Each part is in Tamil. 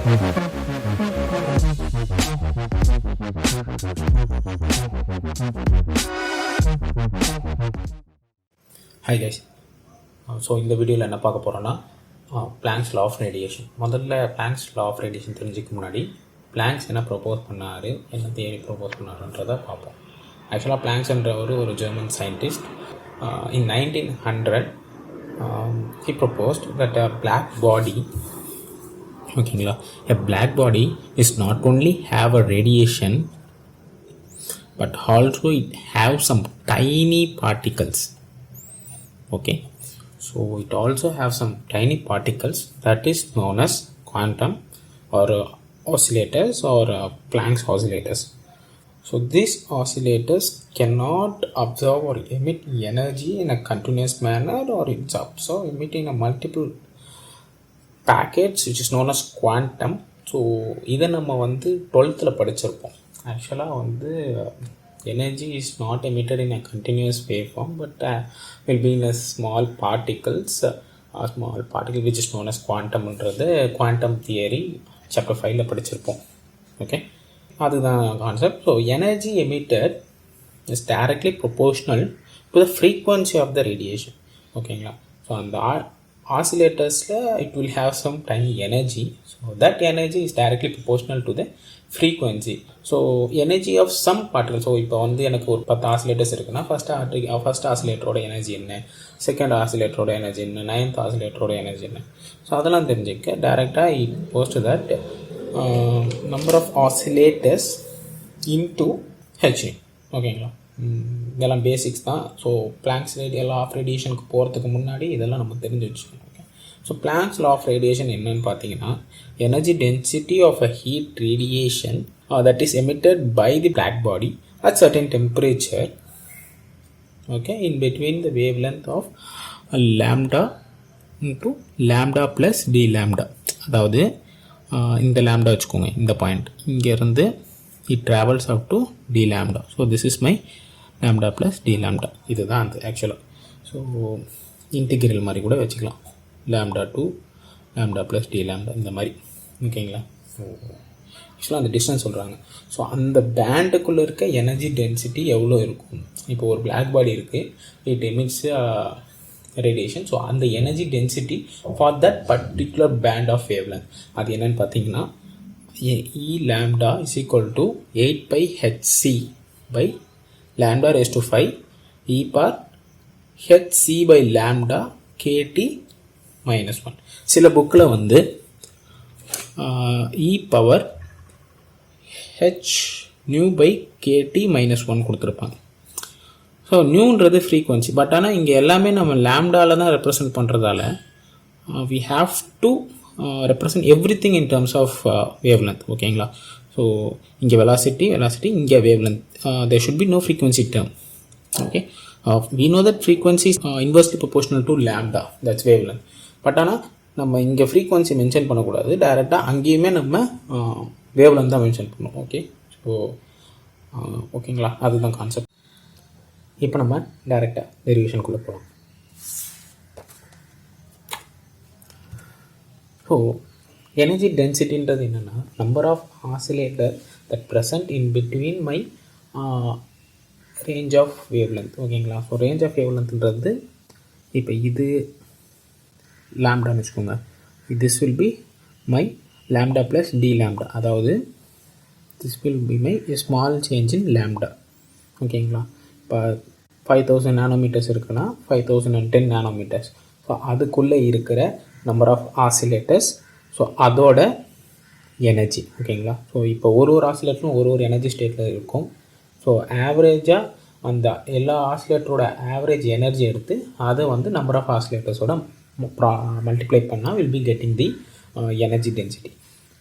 Hi guys. ஸோ இந்த வீடியோவில் என்ன பார்க்க போகிறோன்னா Planck's law of radiation. முதல்ல Planck's law of radiation தெரிஞ்சுக்க முன்னாடி Planck என்ன ப்ரொப்போஸ் பண்ணார், என்ன தியரி ப்ரொப்போஸ் பண்ணாருன்றதை பார்ப்போம். ஆக்சுவலாக Planckன்றவர் ஒரு German scientist. In 1900 he proposed that a black body, ஓகேங்களா, a black body is not only have a radiation but also it have some tiny particles. Okay, so it also have some tiny particles that is known as quantum or oscillators or Planck's oscillators. So these oscillators cannot absorb or emit energy in a continuous manner, or it's absorb emit in a multiple packets which is known as quantum. So இதை நம்ம வந்து 12th படிச்சிருப்போம். ஆக்சுவலாக வந்து energy is not emitted in a continuous waveform but will be in a small particles, a small particle which is known as quantum ன்றது quantum theory chapter 5ல படிச்சிருப்போம். ஓகே, அதுதான் concept. So energy emitted is directly proportional to the frequency of the radiation. ஓகேங்களா, ஸோ அந்த oscillators it will have some tiny energy, so that energy is directly proportional to the frequency. So energy of some particle, so இப்போ வந்து எனக்கு ஒரு 10 oscillators இருக்குன்னா ஃபர்ஸ்ட் ஆசிலேட்டரோட எனர்ஜி என்ன, செகண்ட் ஆசிலேட்டரோட எனர்ஜி என்ன, 9th ஆசிலேட்டரோட எனர்ஜி என்ன, ஸோ அதெல்லாம் தெரிஞ்சுக்க டேரெக்டாக it goes to that number of oscillators into H. ஓகேங்களா, இதெல்லாம் பேசிக்ஸ் தான். ஸோ Planck's law of radiationக்கு போகிறதுக்கு முன்னாடி இதெல்லாம் நம்ம தெரிஞ்சு வச்சுக்கணும். Okay, so Planck's law of radiation என்னன்னு பார்த்தீங்கன்னா, energy density of a heat radiation that is emitted by the black body at certain temperature, okay, in between the wavelength of lambda into lambda plus d lambda. அதாவது இந்த lambda வச்சுக்கோங்க, இந்த பாயிண்ட் இங்கேருந்து it travels up to d lambda. So this is my lambda plus d lambda. இதுதான் அது ஆக்சுவலாக. ஸோ இன்டிகிரல் மாதிரி கூட வச்சுக்கலாம், lambda to lambda plus d lambda இந்த மாதிரி. ஓகேங்களா, ஸோ ஆக்சுவலாக அந்த டிஸ்டன்ஸ் சொல்கிறாங்க. ஸோ அந்த பேண்டுக்குள்ளே இருக்க எனர்ஜி டென்சிட்டி எவ்வளோ இருக்கும். இப்போ ஒரு பிளாக் பாடி இருக்குது, இட் எமிட்ஸ் ரேடியேஷன். ஸோ அந்த energy density for that particular band of wavelength அது என்னன்னு பார்த்தீங்கன்னா, E lambda is equal to 8 pi hc by lambda raised to 5 e power hc by lambda kt minus 1. சில புக்கில் வந்து e power h nu by kt minus 1 கொடுத்துருப்பாங்க. ஸோ நியூன்றது ஃப்ரீக்வன்சி, பட் ஆனால் இங்கே எல்லாமே நம்ம லேம்டாவில் தான் ரெப்ரசன்ட் பண்ணுறதால we have to represent everything in terms of wavelength. ஓகேங்களா, ஸோ இங்கே velocity இங்கே wavelength, there should be no frequency term. Okay, we know that frequency is inversely proportional to lambda, that's wavelength. But ஆனால் நம்ம இங்கே ஃப்ரீக்வன்சி மென்ஷன் பண்ணக்கூடாது, டைரெக்டாக அங்கேயுமே நம்ம wavelength தான் மென்ஷன் பண்ணணும். ஓகே, ஸோ ஓகேங்களா, அதுதான் கான்செப்ட். இப்போ நம்ம டைரெக்டாக டெரிவேஷனுக்குள்ளே போகலாம். ஸோ எனர்ஜி டென்சிட்டின்றது என்னென்னா, number of oscillator that present in between my range of wavelength. ஓகேங்களா, ஸோ ரேஞ்ச் ஆஃப் வேவ்லென்த்ன்றது இப்போ இது லேம்டான்னு வச்சுக்கோங்க, this will be my lambda plus d lambda, அதாவது this will be my small change in lambda. ஓகேங்களா, இப்போ 5000 நானோமீட்டர்ஸ் இருக்குன்னா 5010 நானோமீட்டர்ஸ். ஸோ அதுக்குள்ளே இருக்கிற நம்பர் ஆஃப் ஆசிலேட்டர்ஸ், ஸோ அதோட எனர்ஜி. ஓகேங்களா, ஸோ இப்போ ஒரு ஆசிலேட்டரும் ஒரு எனர்ஜி ஸ்டேட்டில் இருக்கும். ஸோ ஆவரேஜாக அந்த எல்லா ஆசிலேட்டரோட ஆவரேஜ் எனர்ஜி எடுத்து அதை வந்து நம்பர் ஆஃப் ஆசிலேட்டர்ஸோட மல்டிப்ளை பண்ணால் will be getting the energy density.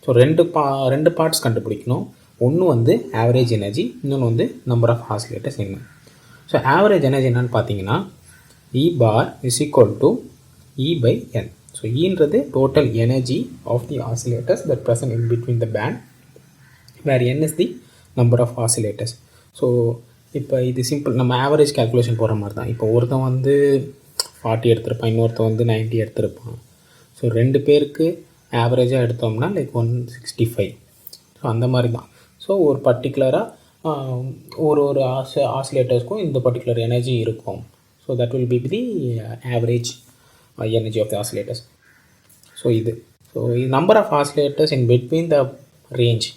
So ரெண்டு பார்ட்ஸ் கண்டுபிடிக்கணும். ஒன்று வந்து ஆவரேஜ் எனர்ஜி, இன்னொன்று வந்து நம்பர் ஆஃப் ஆசிலேட்டர்ஸ் என்ன. ஸோ ஆவரேஜ் எனர்ஜி என்னன்னு பார்த்தீங்கன்னா, E bar is equal to E by N. So Eன்றது total energy of the oscillators that present in between the band, where N is the number of oscillators. So இப்போ இது சிம்பிள், நம்ம ஆவரேஜ் கேல்குலேஷன் போகிற மாதிரி தான். இப்போ ஒருத்தன் வந்து 40 எடுத்திருப்பான், இன்னொருத்தன் வந்து 90 எடுத்திருப்பான். ஸோ ரெண்டு பேருக்கு ஆவரேஜாக எடுத்தோம்னா லைக் 165. ஸோ அந்த மாதிரி தான். ஸோ ஒரு பர்டிகுலராக ஒரு ஒரு ஆசிலேட்டர்ஸ்க்கும் இந்த பர்டிகுலர் எனர்ஜி இருக்கும். So that will be the average energy of the oscillators. So இது number of oscillators in between the range,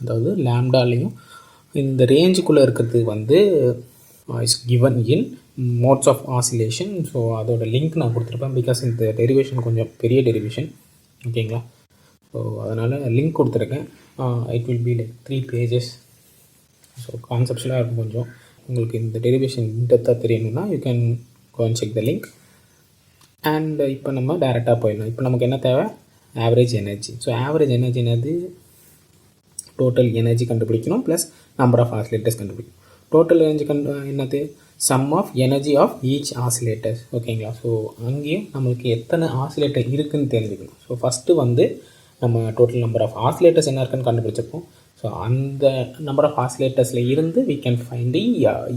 அதாவது லேம்டாலையும் இந்த ரேஞ்சுக்குள்ளே இருக்கிறது வந்து is given in modes of oscillation. So அதோட லிங்க் நான் கொடுத்துருப்பேன், பிகாஸ் இந்த டெரிவேஷன் கொஞ்சம் பெரிய டெரிவேஷன், ஓகேங்களா. ஸோ அதனால் லிங்க் கொடுத்துருக்கேன். It will be like 3 pages. So கான்செப்ஷனாக இருக்கும் கொஞ்சம். உங்களுக்கு இந்த டெரிவேஷன் இன்டெப்த்தாக தெரியணும்னா you can go and check the link. And இப்போ நம்ம டேரெக்டாக போயிடலாம். இப்போ நமக்கு என்ன தேவை? Average energy. So average energy என்னது? டோட்டல் எனர்ஜி கண்டுபிடிக்கணும் ப்ளஸ் நம்பர் ஆஃப் ஆசிலேட்டர்ஸ் கண்டுபிடிக்கணும். டோட்டல் எனர்ஜி என்னது? Sum of energy of each oscillators, ஓகேங்களா. ஸோ அங்கேயும் நம்மளுக்கு எத்தனை ஆசிலேட்டர் இருக்குதுன்னு தெரிஞ்சுக்கணும். ஸோ ஃபஸ்ட்டு வந்து நம்ம டோட்டல் நம்பர் ஆஃப் ஆசிலேட்டர்ஸ் என்ன இருக்குன்னு கண்டுபிடிச்சிருப்போம். ஸோ அந்த நம்பர் ஆஃப் ஆசிலேட்டர்ஸில் இருந்து we can find the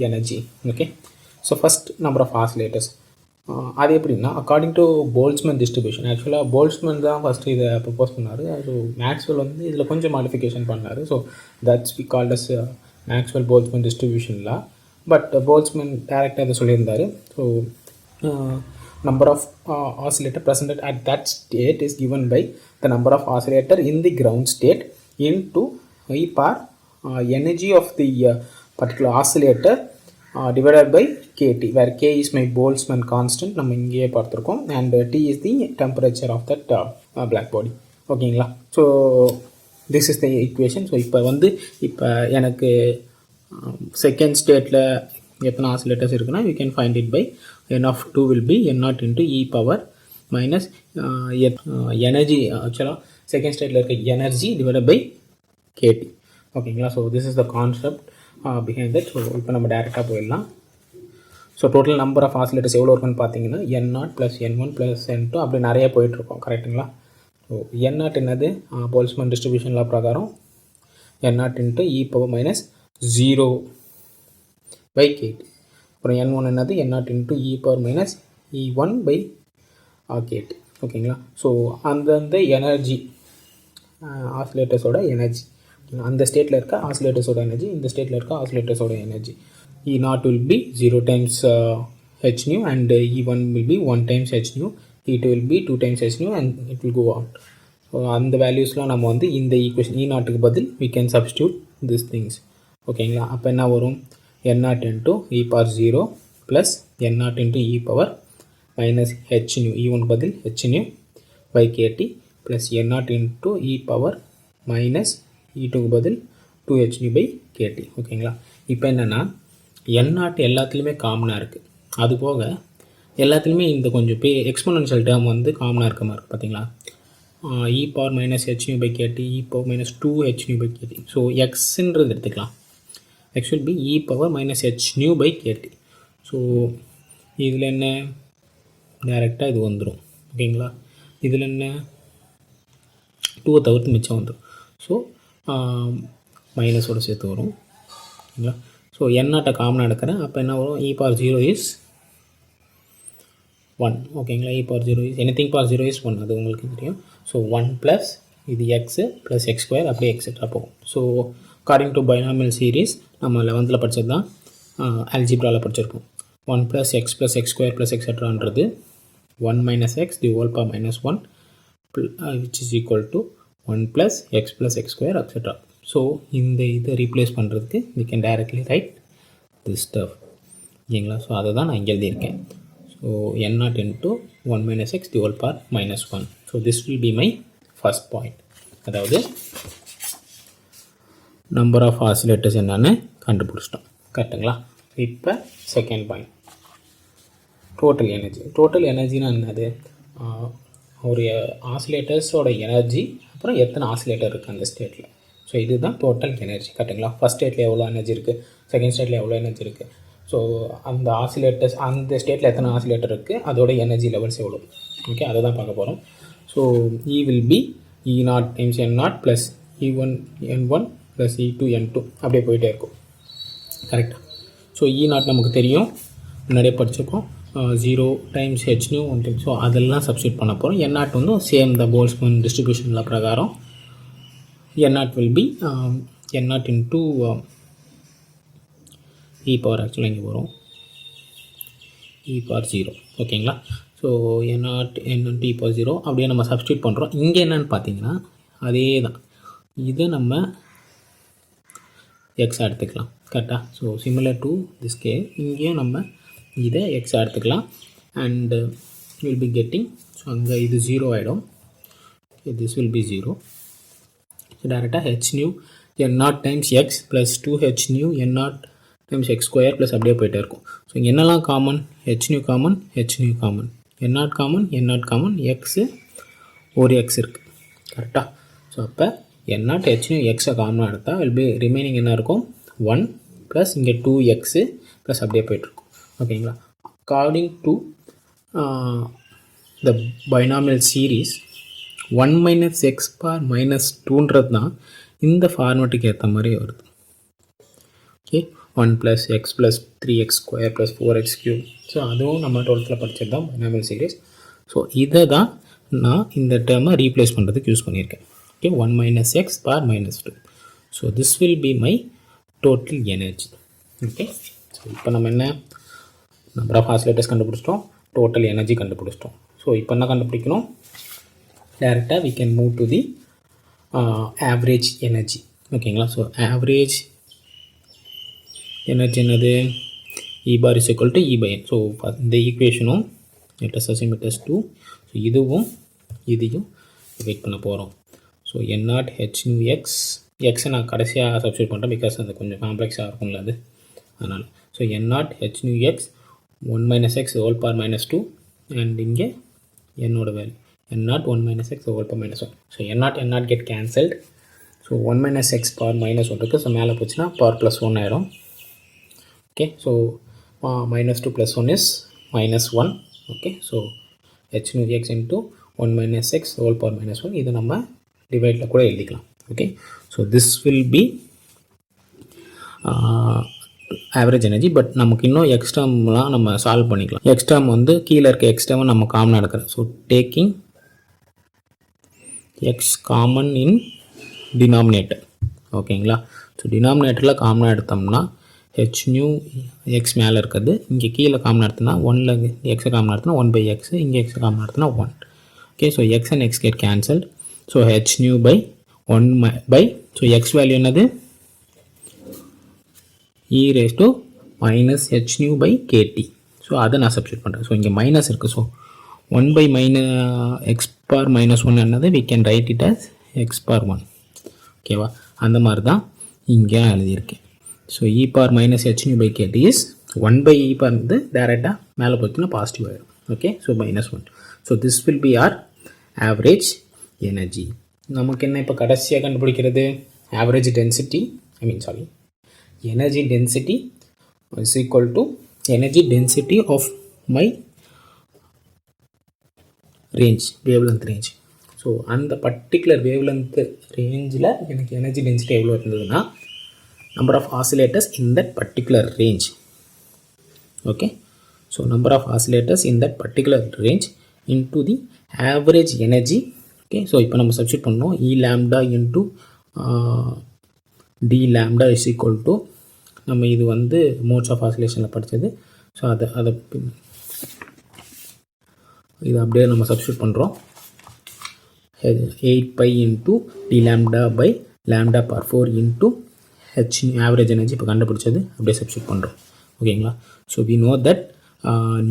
energy. Okay. So first number of oscillators அது எப்படின்னா அக்கார்டிங் டு போல்ட்ஸ்மேன் டிஸ்ட்ரிபியூஷன். ஆக்சுவலாக போல்ட்ஸ்மேன் தான் ஃபஸ்ட்டு இதை ப்ரப்போஸ் பண்ணார். ஸோ மேக்ஸ்வெல் வந்து இதில் கொஞ்சம் மாடிஃபிகேஷன் பண்ணார். So that's we called as Maxwell Boltzmann டிஸ்ட்ரிபியூஷன்ல. பட் போல்ட்ஸ்மேன் டேரெக்டாக இதை சொல்லியிருந்தார். So number of oscillator presented at that state is given by the number of oscillator in the ground state into e power energy of the particular oscillator divided by kt, where k is my Boltzmann constant நம்ம இங்கேயே பார்த்துருக்கோம், and t is the temperature of that black body, ஓகேங்களா. So this is the equation. So இப்போ எனக்கு செகண்ட் ஸ்டேட்டில் எத்தனை ஆசிலேட்டர்ஸ் இருக்குன்னா you can find it by n of 2 will be n0 into e power minus energy, ஆக்சுவலாக செகண்ட் ஸ்டேட்டில் இருக்க எனர்ஜி டிவைடட் பை கேடி, ஓகேங்களா. So this is the concept behind that. So இப்போ நம்ம டேரெக்டாக போயிடலாம். ஸோ டோட்டல் நம்பர் ஆஃப் ஆசிலேட்டர்ஸ் எவ்வளோ இருக்குன்னு பார்த்தீங்கன்னா n0 + n1 + n2 அப்படி நிறைய போயிட்டுருக்கோம், கரெக்டுங்களா. ஸோ n0 என்னது? போல்ட்ஸ்மேன் டிஸ்ட்ரிபியூஷன் லா பிரகாரம் n0 into e power minus 0 by kt. அப்புறம் n1 என்னது? n0 into e power minus e1 by kt, ஓகேங்களா. ஸோ அந்தந்த எனர்ஜி ஆசிலேட்டர்ஸோட எனர்ஜி, அந்த ஸ்டேட்டில் இருக்க ஆசிலேட்டர்ஸோட எனர்ஜி, இந்த ஸ்டேட்டில் இருக்க ஆசிலேட்டர்ஸோட energy. e0 will be 0 times h nu and e1 will be 1 times h nu, e2 will be 2 times h nu and it will go on. So அந்த வேல்யூஸ்லாம் நம்ம வந்து இந்த ஈக்குவேஷன் e0க்கு பதில் we can substitute these things, ஓகேங்களா. அப்போ என்ன வரும்? n0 into e power 0 plus n0 into e power minus h nu, e1 பதில் h nu by kt plus n0 into e power minus e2 பதில் 2h nu by kt, ஓகேங்களா. இப்போ என்னென்னா n0 எல்லாத்துலேயுமே காமனாக இருக்குது. அது போக எல்லாத்துலேயுமே இந்த கொஞ்சம் எக்ஸ்போனென்ஷியல் டேர்ம் வந்து காமனாக இருக்க மாதிரி இருக்குது, பார்த்தீங்களா. e power minus h nu by kt, e power minus 2h nu by kt. So xன்றது எடுத்துக்கலாம். x will be e power minus h nu by kt. So இதில் என்ன? டைரெக்டாக இது வந்துடும், ஓகேங்களா. இதில் என்ன? 2 தவிர்த்து மிச்சம் வந்துடும். ஸோ மைனஸோடு சேர்த்து வரும், ஓகேங்களா. ஸோ n0 காமனாக எடுக்கிறேன். அப்போ என்ன வரும்? e power 0 is 1, ஓகேங்களா. e power 0 is anything power 0 is 1, அது உங்களுக்கு தெரியும். ஸோ 1 ப்ளஸ் இது x ப்ளஸ் x ஸ்கொயர் அப்படியே எக்ஸெட்ரா போகும். So according to binomial series நம்ம 11th படித்தது தான், அல்ஜிப்ராவில் படிச்சிருக்கோம். 1 plus x plus x square plus எக்ஸெட்ரான்றது 1 minus x the whole power minus 1 which is equal to 1 plus x plus x square etc. So இந்த இதை ரீப்ளேஸ் பண்ணுறதுக்கு we can directly write this stuff, ஓகேங்களா. ஸோ அதை தான் நான் இங்கே எழுதியிருக்கேன். So n0 into 1 minus x the whole power minus 1. So this will be my first point. அதாவது நம்பர் ஆஃப் ஆசிலேட்டர்ஸ் என்னன்னு கண்டுபிடிச்சிட்டோம், கரெக்டுங்களா. இப்போ second point, total energy. Total எனர்ஜினா என்னது? ஒரு ஆசிலேட்டர்ஸோட எனர்ஜி அப்புறம் எத்தனை ஆசிலேட்டர் இருக்குது அந்த ஸ்டேட்டில். ஸோ இதுதான் டோட்டல் எனர்ஜி, கரெக்டுங்களா. ஃபஸ்ட் ஸ்டேட்டில் எவ்வளோ எனர்ஜி இருக்குது, செகண்ட் ஸ்டேட்டில் எவ்வளோ எனர்ஜி இருக்குது. ஸோ அந்த ஆசிலேட்டர்ஸ் அந்த ஸ்டேட்டில் எத்தனை ஆசிலேட்டர் இருக்குது, அதோட எனர்ஜி லெவல்ஸ் எவ்வளோ, ஓகே, அதை தான் பார்க்க போகிறோம். So E will be E0 times N0 plus E1 N1 plus E2 N2 அப்படியே போயிட்டே இருக்கும், கரெக்டாக. ஸோ E0 நமக்கு தெரியும், முன்னாடியே படிச்சிருக்கோம். 0 times h nu 1 time. So அதெல்லாம் சப்ஸ்டியூட் பண்ண போகிறோம். n நாட் வந்து சேம் த போல்ஸ்மேன் டிஸ்ட்ரிபியூஷனில் பிரகாரம் n not will be n not into e power ஆக்சுவலாக இங்கே வரும் e பவர் 0. ஓகேங்களா? So n not n e power 0 அப்படியே நம்ம சப்ஸ்டியூட் பண்ணுறோம். இங்கே என்னன்னு பார்த்தீங்கன்னா அதே தான், இதை நம்ம எக்ஸாக எடுத்துக்கலாம். கரெக்டாக? So similar to this case இங்கேயும் நம்ம இதை எக்ஸாக எடுத்துக்கலாம். And will be getting, so அங்கே இது 0 ஆகிடும். This will be 0. ஸோ டேரெக்டாக h nu n naught times x plus 2h nu n naught times x square plus அப்படியே போயிட்டே இருக்கும். ஸோ இங்கே என்னெல்லாம் common? h nu common, h nu common, n naught common, n naught common, x ஒரு எக்ஸ் இருக்குது. கரெக்டாக? ஸோ அப்போ n நாட் h nu எக்ஸை காமனாக எடுத்தால் வில் பி ரிமைனிங் என்ன இருக்கும்? 1 ப்ளஸ் இங்கே 2x ப்ளஸ் அப்படியே போய்ட்டுருக்கும். ஓகேங்களா? According to the binomial series 1 minus x bar minus 2ன்றது தான் இந்த ஃபார்மேட்டுக்கு ஏற்ற மாதிரி வருது. Okay, 1 plus x plus 3x square plus 4x cube. So அதுவும் நம்ம 12th படிச்சது தான் பைனாமியல் சீரீஸ். ஸோ இதை தான் நான் இந்த டேர்மை ரீப்ளேஸ் பண்ணுறதுக்கு யூஸ் பண்ணியிருக்கேன். Okay, 1 minus x bar minus 2. So this will be my total energy. Okay, so இப்போ நம்ம என்ன நம்பர் ஆஃப் ஆசிலேட்டர்ஸ் கண்டுபிடிச்சிட்டோம், டோட்டல் எனர்ஜி கண்டுபிடிச்சிட்டோம். ஸோ இப்போ என்ன கண்டுபிடிக்கணும்? டேரெக்டாக we can move to the average energy. ஓகேங்களா? ஸோ ஆவரேஜ் எனர்ஜி என்னது? E bar is equal to E by n. So இந்த ஈக்குவேஷனும் let us assume it as 2. So இதுவும் இதையும் வெயிட் பண்ண போகிறோம். So n not h nu x, எக்ஸை நான் கடைசியாக சப்ஸ்டியூட் பண்ணுறேன் பிகாஸ் அது கொஞ்சம் காம்ப்ளெக்ஸாக இருக்கும்ல அது, அதனால். So n not h nu x 1 minus x whole power minus 2 and இங்கே என்னோட value n not 1 minus x whole power minus 1. So n not get cancelled. So 1 minus x power minus 1 இருக்குது. ஸோ மேலே போச்சுன்னா power plus 1 ஆயிடும். Okay, so minus 2 plus 1 is minus 1. Okay, so h nu x into 1 minus x whole power minus 1, இது நம்ம டிவைடில் கூட எழுதிக்கலாம். Okay, so this will B average energy. But நமக்கு இன்னும் எக்ஸ்ட்ராம்லாம் நம்ம சால்வ் பண்ணிக்கலாம். எக்ஸ்ட்ராம் வந்து கீழே இருக்க எக்ஸ்ட்ராவை நம்ம காமனாக எடுக்கிறோம். So taking X common in denominator. ஓகேங்களா? ஸோ டினாமினேட்டரில் காமனாக எடுத்தோம்னா h nu எக்ஸ் மேலே இருக்குது, இங்கே கீழே காமனாக எடுத்தோம்னா 1ல் எக்ஸை காமனாக எடுத்தோம்னா 1 by x, இங்கே எக்ஸை காமனாக எடுத்தோம்னா 1. Okay, so X and X get cancelled. So h nu by 1 by, so X value என்னது? e raised to minus h nu by kt. So அதை நான் சப்ஸ்டியூட் பண்ணுறேன். ஸோ இங்கே மைனஸ் இருக்குது. So 1 by x power minus 1 என்னது? we can write it as x power 1. ஓகேவா? அந்த மாதிரி தான் இங்கே எழுதியிருக்கேன். So e power minus h nu by kt is 1 by e power வந்து டேரெக்டாக மேலே போச்சுன்னா பாசிட்டிவ் ஆகிடும். Okay, so minus 1. So this will B our average energy. நமக்கு என்ன இப்போ கடைசியாக கண்டுபிடிக்கிறது? Average density, energy density is equal to energy density of my range, wavelength range. So அந்த பர்டிகுலர் wavelength ரேஞ்சில் எனக்கு எனர்ஜி டென்சிட்டி எவ்வளோ இருந்ததுன்னா number of oscillators in that particular range. Okay, so number of oscillators in that particular range into the average energy. Okay, so இப்போ நம்ம சப்ஸ்டியூட் பண்ணோம். E lambda into d lambda is equal to, நம்ம இது வந்து மோட்ஸ் ஆஃப் ஆசிலேஷனில் படித்தது. ஸோ அதை இது அப்படியே நம்ம சப்ஸ்டியூட் பண்ணுறோம். 8 pi into d lambda by lambda power 4 into h average energy இப்போ கண்டுபிடிச்சது அப்படியே சப்ஸ்டியூட் பண்ணுறோம். ஓகேங்களா? So we know that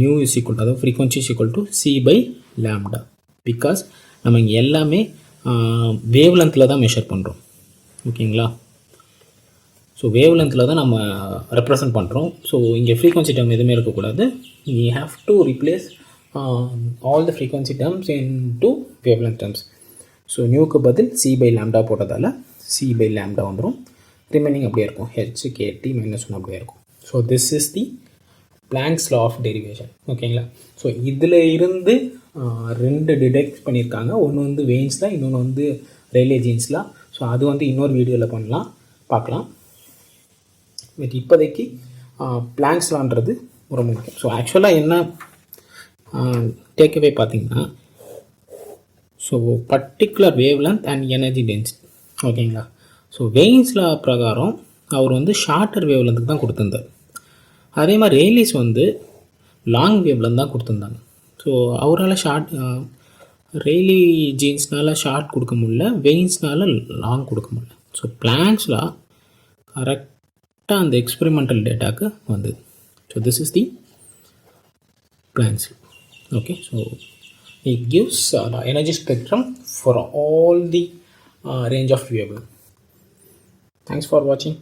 nu is equal to, அதாவது frequency is equal to c by lambda. Because நம்ம இங்கே எல்லாமே வேவ் லென்த்தில் தான் மெஷர் பண்ணுறோம். ஓகேங்களா? ஸோ வேவ் லென்த்தில் தான் நம்ம ரெப்ரசன்ட் பண்ணுறோம். ஸோ இங்கே ஃப்ரீக்வன்சி டேர்ம் எதுவுமே இருக்கக்கூடாது. we have to replace all the frequency terms into wavelength terms. So நியூக்கு பதில் c by lambda போட்டதால் c by lambda வந்துடும். ரிமைனிங் அப்படியே இருக்கும், h kt minus 1 அப்படியே இருக்கும். So this is the Planck's law of derivation. ஓகேங்களா? ஸோ இதில் இருந்து 2 டிடெக்ட் பண்ணியிருக்காங்க. ஒன்று வந்து வெயின்ஸில், இன்னொன்று வந்து ரேலே ஜீன்ஸில். ஸோ அது வந்து இன்னொரு வீடியோவில் பார்க்கலாம். பட் இப்போதைக்கு Planck's lawன்றது ரொம்ப முக்கியம். ஸோ ஆக்சுவலாக என்ன டேக்அவே பார்த்தீங்கன்னா, so particular wave length and energy density. ஓகேங்களா? ஸோ வெயின்ஸ் லா பிரகாரம் அவர் வந்து ஷார்ட்டர் வேவ் லென்த்துக்கு தான் கொடுத்துருந்தார். அதே மாதிரி ரேலிஸ் வந்து லாங் வேவ் லென்த் தான் கொடுத்துருந்தாங்க. ஸோ அவரால் ரெய்லி ஜீன்ஸ்னால் ஷார்ட் கொடுக்க முடியல, வெயின்ஸ்னால் லாங் கொடுக்க முடியல. ஸோ பிளாங்க்ஸ் லா கரெக்டாக அந்த எக்ஸ்பெரிமெண்டல் டேட்டாவுக்கு வந்தது. So this is the Planck's law. Okay, so it gives the energy spectrum for all the range of wavelength. Thanks for watching.